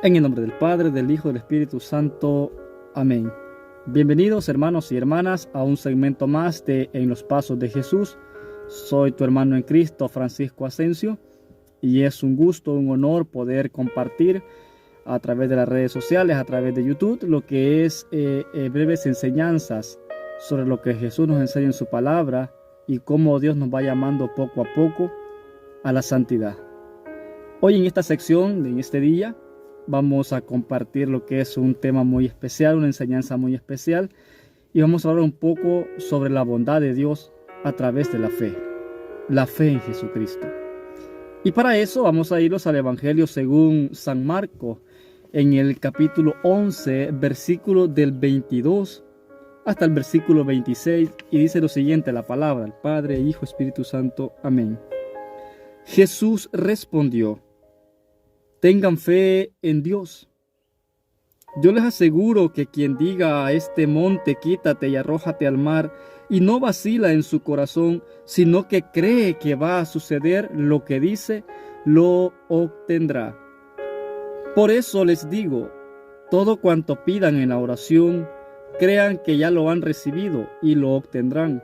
En el nombre del Padre, del Hijo y del Espíritu Santo. Amén. Bienvenidos hermanos y hermanas a un segmento más de En los Pasos de Jesús. Soy tu hermano en Cristo, Francisco Asensio, y es un gusto, un honor poder compartir a través de las redes sociales, a través de YouTube, lo que es breves enseñanzas sobre lo que Jesús nos enseña en su palabra y cómo Dios nos va llamando poco a poco a la santidad. Hoy en esta sección, en este día, vamos a compartir lo que es un tema muy especial, una enseñanza muy especial, y vamos a hablar un poco sobre la bondad de Dios a través de la fe en Jesucristo. Y para eso vamos a irnos al Evangelio según San Marcos, en el capítulo 11, versículo del 22 hasta el versículo 26, y dice lo siguiente la palabra del Padre, Hijo, Espíritu Santo. Amén. Jesús respondió: tengan fe en Dios. Yo les aseguro que quien diga a este monte, quítate y arrójate al mar, y no vacila en su corazón, sino que cree que va a suceder lo que dice, lo obtendrá. Por eso les digo, todo cuanto pidan en la oración, crean que ya lo han recibido y lo obtendrán.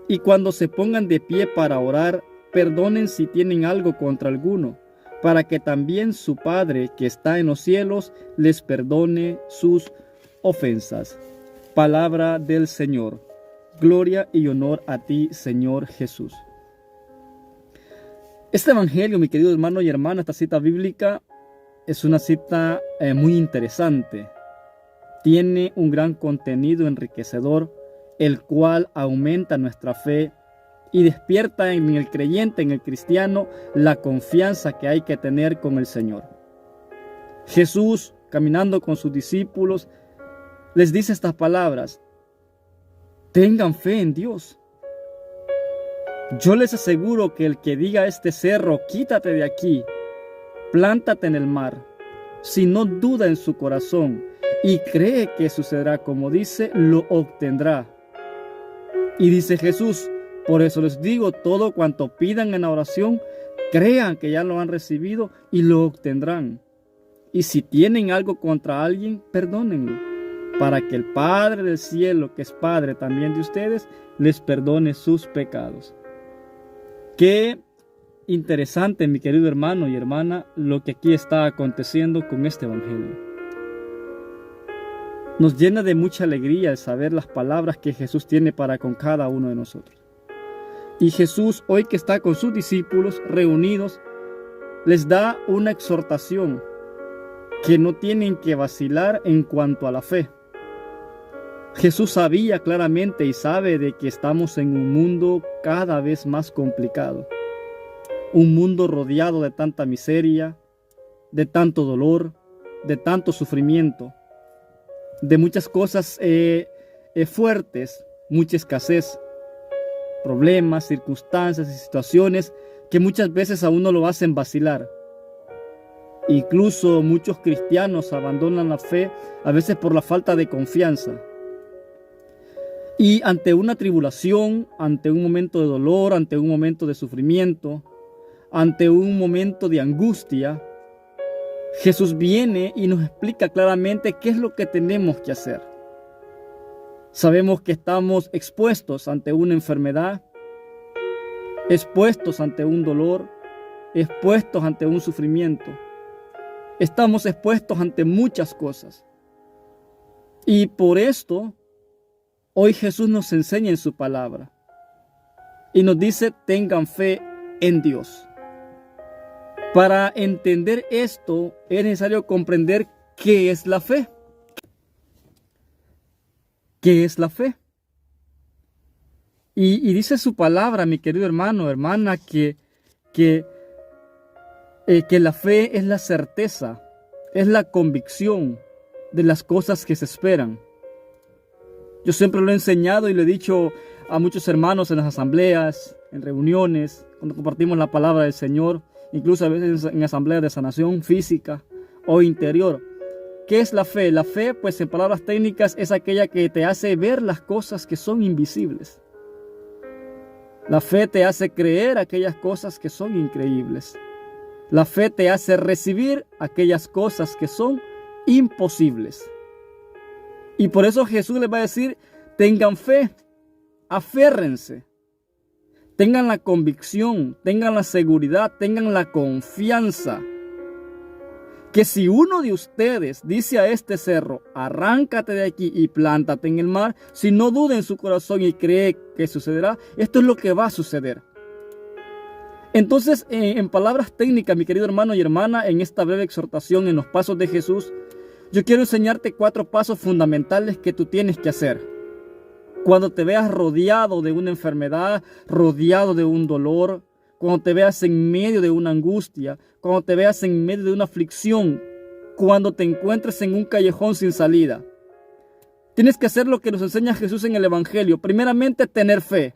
Y cuando se pongan de pie para orar, perdonen si tienen algo contra alguno, para que también su Padre que está en los cielos les perdone sus ofensas. Palabra del Señor. Gloria y honor a ti, Señor Jesús. Este evangelio, mi querido hermano y hermana, esta cita bíblica, es una cita muy interesante. Tiene un gran contenido enriquecedor, el cual aumenta nuestra fe y despierta en el creyente, en el cristiano, la confianza que hay que tener con el Señor. Jesús, caminando con sus discípulos, les dice estas palabras: tengan fe en Dios. Yo les aseguro que el que diga a este cerro, quítate de aquí, plántate en el mar, si no duda en su corazón y cree que sucederá como dice, lo obtendrá. Y dice Jesús: por eso les digo, todo cuanto pidan en la oración, crean que ya lo han recibido y lo obtendrán. Y si tienen algo contra alguien, perdónenlo, para que el Padre del cielo, que es Padre también de ustedes, les perdone sus pecados. Qué interesante, mi querido hermano y hermana, lo que aquí está aconteciendo con este evangelio. Nos llena de mucha alegría el saber las palabras que Jesús tiene para con cada uno de nosotros. Y Jesús, hoy que está con sus discípulos reunidos, les da una exhortación que no tienen que vacilar en cuanto a la fe. Jesús sabía claramente y sabe de que estamos en un mundo cada vez más complicado. Un mundo rodeado de tanta miseria, de tanto dolor, de tanto sufrimiento, de muchas cosas fuertes, mucha escasez, problemas, circunstancias y situaciones que muchas veces a uno lo hacen vacilar. Incluso muchos cristianos abandonan la fe a veces por la falta de confianza. Y ante una tribulación, ante un momento de dolor, ante un momento de sufrimiento, ante un momento de angustia, Jesús viene y nos explica claramente qué es lo que tenemos que hacer. Sabemos que estamos expuestos ante una enfermedad, expuestos ante un dolor, expuestos ante un sufrimiento. Estamos expuestos ante muchas cosas. Y por esto, hoy Jesús nos enseña en su palabra. Y nos dice, tengan fe en Dios. Para entender esto, es necesario comprender qué es la fe. ¿Qué es la fe? Y dice su palabra, mi querido hermano, hermana, que la fe es la certeza, es la convicción de las cosas que se esperan. Yo siempre lo he enseñado y lo he dicho a muchos hermanos en las asambleas, en reuniones, cuando compartimos la palabra del Señor, incluso a veces en asambleas de sanación física o interior. ¿Qué es la fe? La fe, pues en palabras técnicas, es aquella que te hace ver las cosas que son invisibles. La fe te hace creer aquellas cosas que son increíbles. La fe te hace recibir aquellas cosas que son imposibles. Y por eso Jesús les va a decir, tengan fe, aférrense, tengan la convicción, tengan la seguridad, tengan la confianza. Que si uno de ustedes dice a este cerro, arráncate de aquí y plántate en el mar, si no duda en su corazón y cree que sucederá, esto es lo que va a suceder. Entonces, en palabras técnicas, mi querido hermano y hermana, en esta breve exhortación en los pasos de Jesús, yo quiero enseñarte 4 pasos fundamentales que tú tienes que hacer. Cuando te veas rodeado de una enfermedad, rodeado de un dolor, cuando te veas en medio de una angustia, cuando te veas en medio de una aflicción, cuando te encuentres en un callejón sin salida. Tienes que hacer lo que nos enseña Jesús en el Evangelio. Primeramente, tener fe.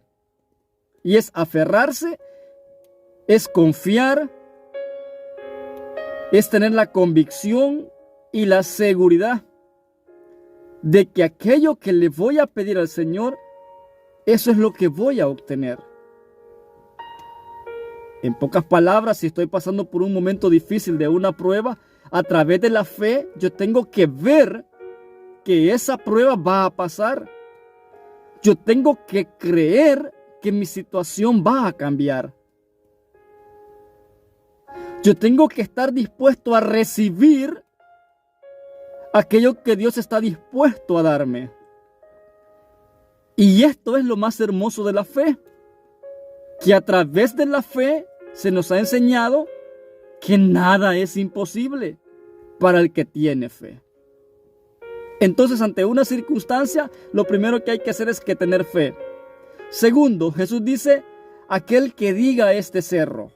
Y es aferrarse, es confiar, es tener la convicción y la seguridad de que aquello que le voy a pedir al Señor, eso es lo que voy a obtener. En pocas palabras, si estoy pasando por un momento difícil de una prueba, a través de la fe yo tengo que ver que esa prueba va a pasar. Yo tengo que creer que mi situación va a cambiar. Yo tengo que estar dispuesto a recibir aquello que Dios está dispuesto a darme. Y esto es lo más hermoso de la fe, que a través de la fe se nos ha enseñado que nada es imposible para el que tiene fe. Entonces, ante una circunstancia, lo primero que hay que hacer es que tener fe. Segundo, Jesús dice, aquel que diga a este cerro.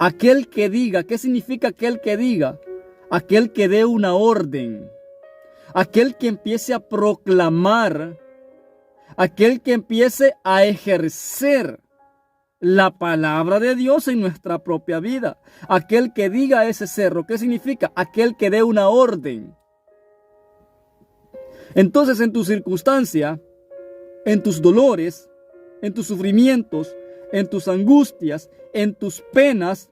Aquel que diga, ¿qué significa aquel que diga? Aquel que dé una orden. Aquel que empiece a proclamar. Aquel que empiece a ejercer la palabra de Dios en nuestra propia vida. Aquel que diga a ese cerro, ¿qué significa? Aquel que dé una orden. Entonces, en tu circunstancia, en tus dolores, en tus sufrimientos, en tus angustias, en tus penas,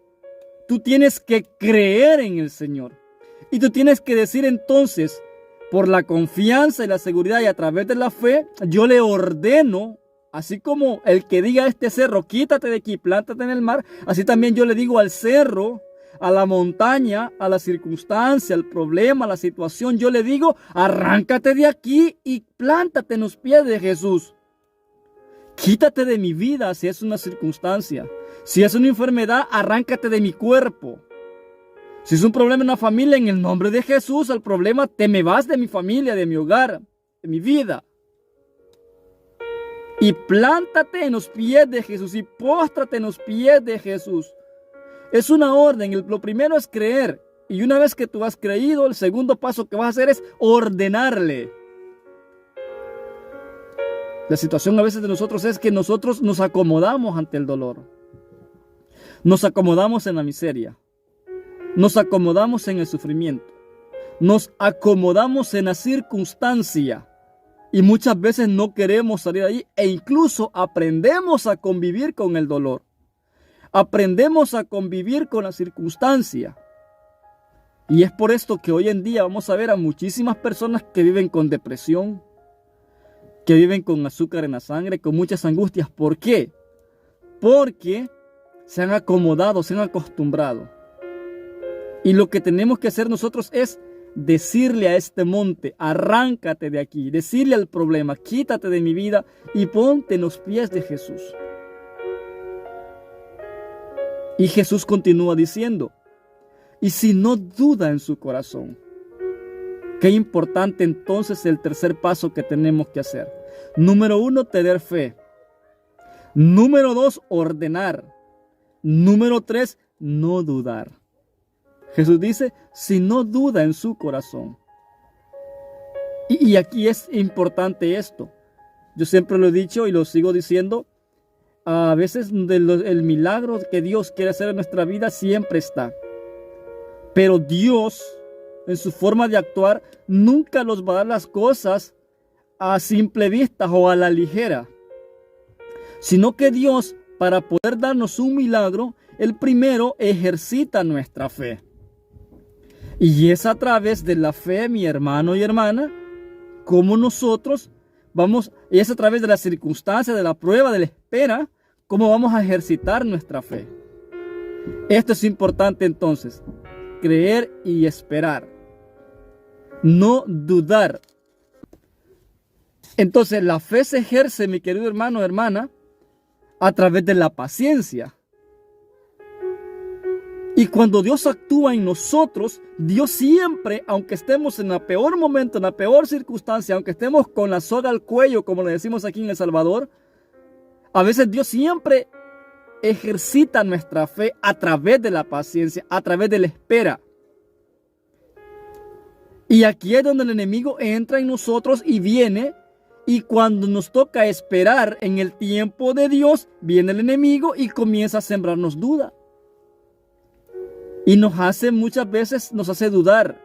tú tienes que creer en el Señor. Y tú tienes que decir entonces, por la confianza y la seguridad y a través de la fe, yo le ordeno, así como el que diga a este cerro, quítate de aquí, plántate en el mar, así también yo le digo al cerro, a la montaña, a la circunstancia, al problema, a la situación, yo le digo, arráncate de aquí y plántate en los pies de Jesús. Quítate de mi vida si es una circunstancia. Si es una enfermedad, arráncate de mi cuerpo. Si es un problema en la familia, en el nombre de Jesús, al problema, te me vas de mi familia, de mi hogar, de mi vida. Y plántate en los pies de Jesús y póstrate en los pies de Jesús. Es una orden. Lo primero es creer. Y una vez que tú has creído, el segundo paso que vas a hacer es ordenarle. La situación a veces de nosotros es que nosotros nos acomodamos ante el dolor. Nos acomodamos en la miseria. Nos acomodamos en el sufrimiento. Nos acomodamos en la circunstancia. Y muchas veces no queremos salir de ahí. E incluso aprendemos a convivir con el dolor. Aprendemos a convivir con la circunstancia. Y es por esto que hoy en día vamos a ver a muchísimas personas que viven con depresión, que viven con azúcar en la sangre, con muchas angustias. ¿Por qué? Porque se han acomodado, se han acostumbrado. Y lo que tenemos que hacer nosotros es decirle a este monte, arráncate de aquí. Decirle al problema, quítate de mi vida y ponte en los pies de Jesús. Y Jesús continúa diciendo, y si no duda en su corazón. Qué importante entonces el tercer paso que tenemos que hacer. Número 1, tener fe. Número 2, ordenar. Número 3, no dudar. Jesús dice, si no duda en su corazón. Y aquí es importante esto. Yo siempre lo he dicho y lo sigo diciendo. A veces el milagro que Dios quiere hacer en nuestra vida siempre está. Pero Dios, en su forma de actuar, nunca nos va a dar las cosas a simple vista o a la ligera. Sino que Dios, para poder darnos un milagro, el primero ejercita nuestra fe. Y es a través de la fe, mi hermano y hermana, como nosotros vamos, y es a través de las circunstancias, de la prueba, de la espera, cómo vamos a ejercitar nuestra fe. Esto es importante entonces, creer y esperar, no dudar. Entonces la fe se ejerce, mi querido hermano o hermana, a través de la paciencia. Y cuando Dios actúa en nosotros, Dios siempre, aunque estemos en el peor momento, en la peor circunstancia, aunque estemos con la soga al cuello, como le decimos aquí en El Salvador, a veces Dios siempre ejercita nuestra fe a través de la paciencia, a través de la espera. Y aquí es donde el enemigo entra en nosotros y viene, y cuando nos toca esperar en el tiempo de Dios, viene el enemigo y comienza a sembrarnos duda. Y muchas veces nos hace dudar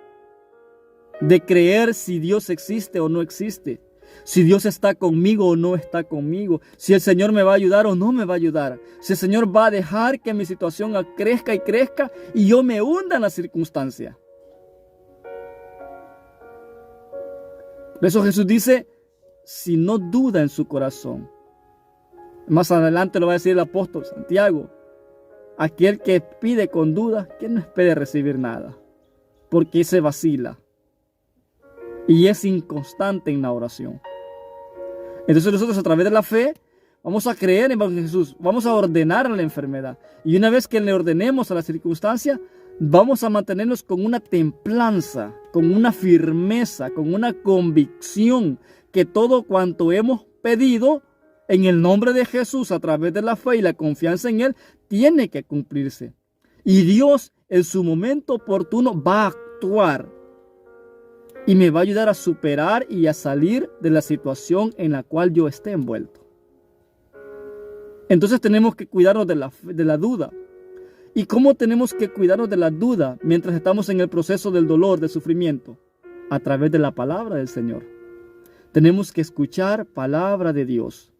de creer si Dios existe o no existe, si Dios está conmigo o no está conmigo, si el Señor me va a ayudar o no me va a ayudar, si el Señor va a dejar que mi situación crezca y crezca y yo me hunda en la circunstancia. Por eso Jesús dice, si no duda en su corazón. Más adelante lo va a decir el apóstol Santiago. Aquel que pide con duda, que no espere recibir nada, porque se vacila y es inconstante en la oración. Entonces nosotros a través de la fe vamos a creer en Jesús, vamos a ordenar a la enfermedad. Y una vez que le ordenemos a la circunstancia, vamos a mantenernos con una templanza, con una firmeza, con una convicción que todo cuanto hemos pedido en el nombre de Jesús a través de la fe y la confianza en Él, tiene que cumplirse. Y Dios en su momento oportuno va a actuar y me va a ayudar a superar y a salir de la situación en la cual yo esté envuelto. Entonces tenemos que cuidarnos de la duda. ¿Y cómo tenemos que cuidarnos de la duda mientras estamos en el proceso del dolor, del sufrimiento? A través de la palabra del Señor. Tenemos que escuchar palabra de Dios.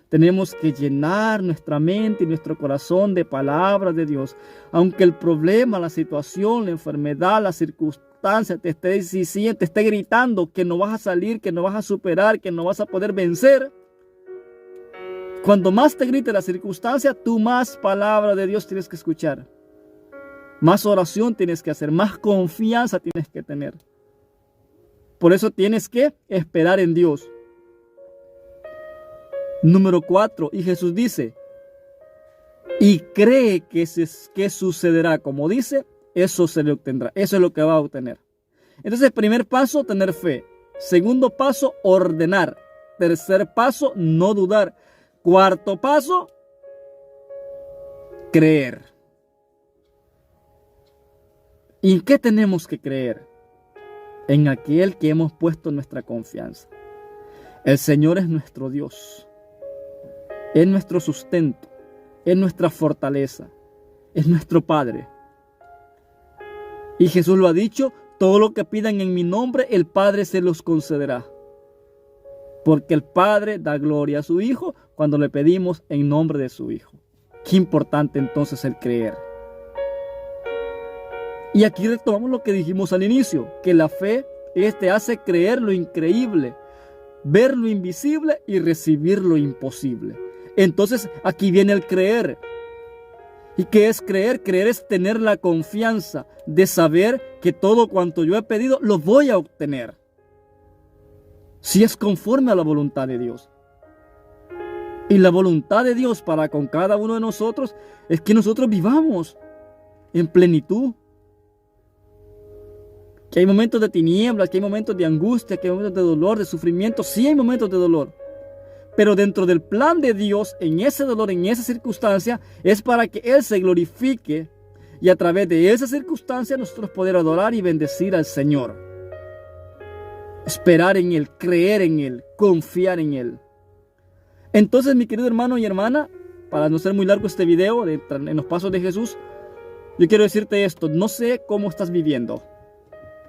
Tenemos que llenar nuestra mente y nuestro corazón de palabra de Dios. Aunque el problema, la situación, la enfermedad, la circunstancia te esté gritando que no vas a salir, que no vas a superar, que no vas a poder vencer. Cuando más te grite la circunstancia, tú más palabra de Dios tienes que escuchar. Más oración tienes que hacer, más confianza tienes que tener. Por eso tienes que esperar en Dios. Número 4, y Jesús dice, y cree que sucederá como dice, eso se le obtendrá, eso es lo que va a obtener. Entonces, primer paso, tener fe. Segundo paso, ordenar. Tercer paso, no dudar. Cuarto paso, creer. ¿Y en qué tenemos que creer? En aquel que hemos puesto nuestra confianza. El Señor es nuestro Dios. Es nuestro sustento, es nuestra fortaleza, es nuestro Padre. Y Jesús lo ha dicho, todo lo que pidan en mi nombre, el Padre se los concederá. Porque el Padre da gloria a su Hijo cuando le pedimos en nombre de su Hijo. Qué importante entonces el creer. Y aquí retomamos lo que dijimos al inicio, que la fe hace creer lo increíble, ver lo invisible y recibir lo imposible. Entonces aquí viene el creer. ¿Y qué es creer? Creer es tener la confianza de saber que todo cuanto yo he pedido lo voy a obtener. Si es conforme a la voluntad de Dios. Y la voluntad de Dios para con cada uno de nosotros es que nosotros vivamos en plenitud. Que hay momentos de tinieblas, que hay momentos de angustia, que hay momentos de dolor, de sufrimiento. Sí hay momentos de dolor. Pero dentro del plan de Dios, en ese dolor, en esa circunstancia, es para que Él se glorifique y a través de esa circunstancia nosotros poder adorar y bendecir al Señor. Esperar en Él, creer en Él, confiar en Él. Entonces, mi querido hermano y hermana, para no ser muy largo este video en los pasos de Jesús, yo quiero decirte esto, no sé cómo estás viviendo,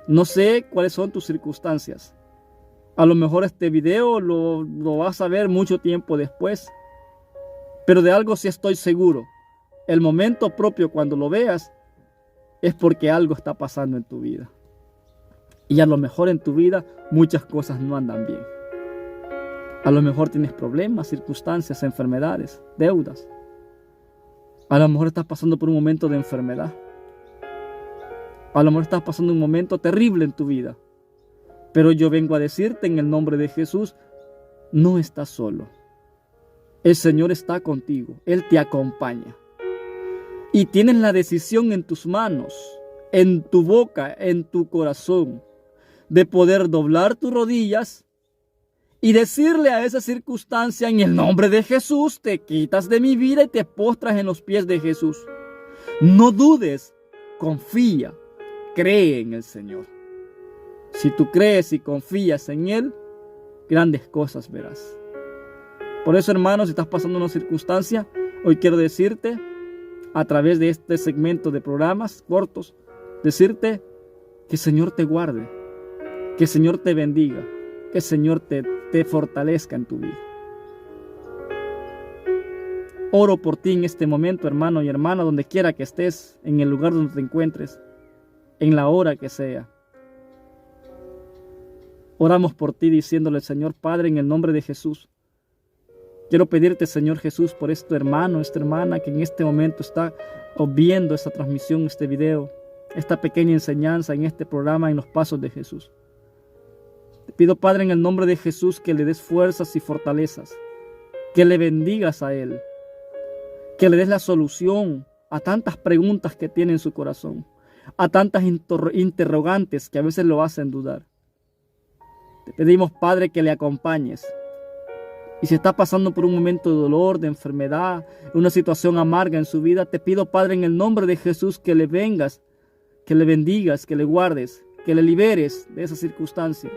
no sé cuáles son tus circunstancias. A lo mejor este video lo vas a ver mucho tiempo después. Pero de algo sí estoy seguro. el momento propio cuando lo veas, es porque algo está pasando en tu vida. Y a lo mejor en tu vida muchas cosas no andan bien. A lo mejor tienes problemas, circunstancias, enfermedades, deudas. A lo mejor estás pasando por un momento de enfermedad. A lo mejor estás pasando un momento terrible en tu vida. Pero yo vengo a decirte en el nombre de Jesús, no estás solo. El Señor está contigo. Él te acompaña. Y tienes la decisión en tus manos, en tu boca, en tu corazón, de poder doblar tus rodillas y decirle a esa circunstancia, en el nombre de Jesús, te quitas de mi vida y te postras en los pies de Jesús. No dudes, confía, cree en el Señor. Si tú crees y confías en Él, grandes cosas verás. Por eso, hermanos, si estás pasando una circunstancia, hoy quiero decirte, a través de este segmento de programas cortos, decirte que el Señor te guarde, que el Señor te bendiga, que el Señor te fortalezca en tu vida. Oro por ti en este momento, hermano y hermana, donde quiera que estés, en el lugar donde te encuentres, en la hora que sea. Oramos por ti diciéndole, Señor Padre, en el nombre de Jesús, quiero pedirte, Señor Jesús, por este hermano, esta hermana que en este momento está viendo esta transmisión, este video, esta pequeña enseñanza en este programa, en los pasos de Jesús. Te pido, Padre, en el nombre de Jesús, que le des fuerzas y fortalezas, que le bendigas a él, que le des la solución a tantas preguntas que tiene en su corazón, a tantas interrogantes que a veces lo hacen dudar. Te pedimos, Padre, que le acompañes. Y si está pasando por un momento de dolor, de enfermedad, una situación amarga en su vida, te pido, Padre, en el nombre de Jesús, que le vengas, que le bendigas, que le guardes, que le liberes de esa circunstancia,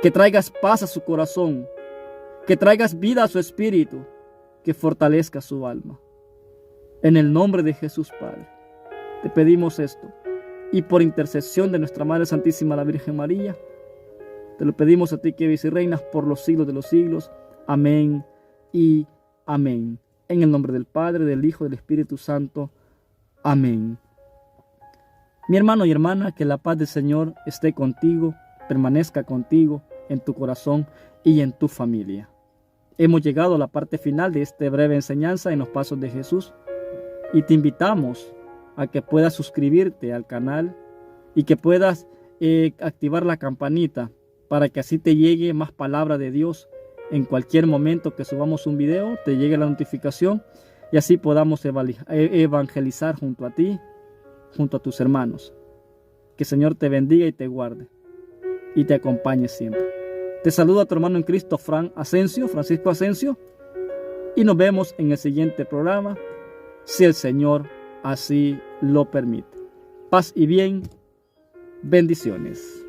que traigas paz a su corazón, que traigas vida a su espíritu, que fortalezca su alma. En el nombre de Jesús, Padre, te pedimos esto. Y por intercesión de nuestra Madre Santísima, la Virgen María, te lo pedimos a ti, que vives y reinas por los siglos de los siglos. Amén y amén. En el nombre del Padre, del Hijo y del Espíritu Santo. Amén. Mi hermano y hermana, que la paz del Señor esté contigo, permanezca contigo, en tu corazón y en tu familia. Hemos llegado a la parte final de esta breve enseñanza en los pasos de Jesús. Y te invitamos a que puedas suscribirte al canal y que puedas activar la campanita, para que así te llegue más palabra de Dios. En cualquier momento que subamos un video, te llegue la notificación y así podamos evangelizar junto a ti, junto a tus hermanos. Que el Señor te bendiga y te guarde y te acompañe siempre. Te saluda tu hermano en Cristo, Francisco Asensio, y nos vemos en el siguiente programa, si el Señor así lo permite. Paz y bien, bendiciones.